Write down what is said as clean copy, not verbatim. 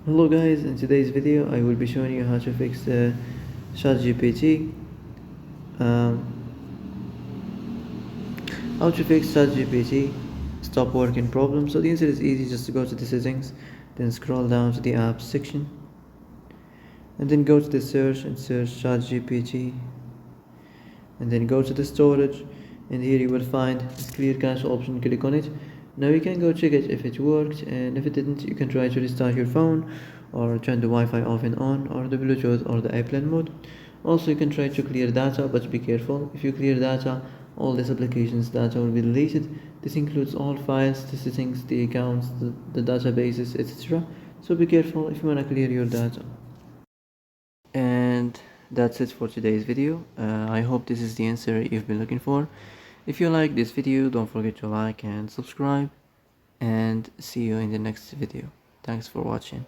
Hello guys, in today's video I will be showing you how to fix Chatgpt. Um, how to fix Chatgpt stop working problem. So the answer is easy, just to go to the settings, then scroll down to the apps section, and then go to the search and search Chatgpt, and then go to the storage, and here you will find this clear cache option. Click on it. Now you can go check it if it worked, and if it didn't, you can try to restart your phone or turn the Wi-Fi off and on, or the Bluetooth or the airplane mode. Also, you can try to clear data, but be careful. If you clear data, all this application's data will be deleted. This includes all files, the settings, the accounts, the databases, etc. So be careful if you want to clear your data. And that's it for today's video. I hope this is the answer you've been looking for. If you like this video, don't forget to like and subscribe, and see you in the next video. Thanks for watching.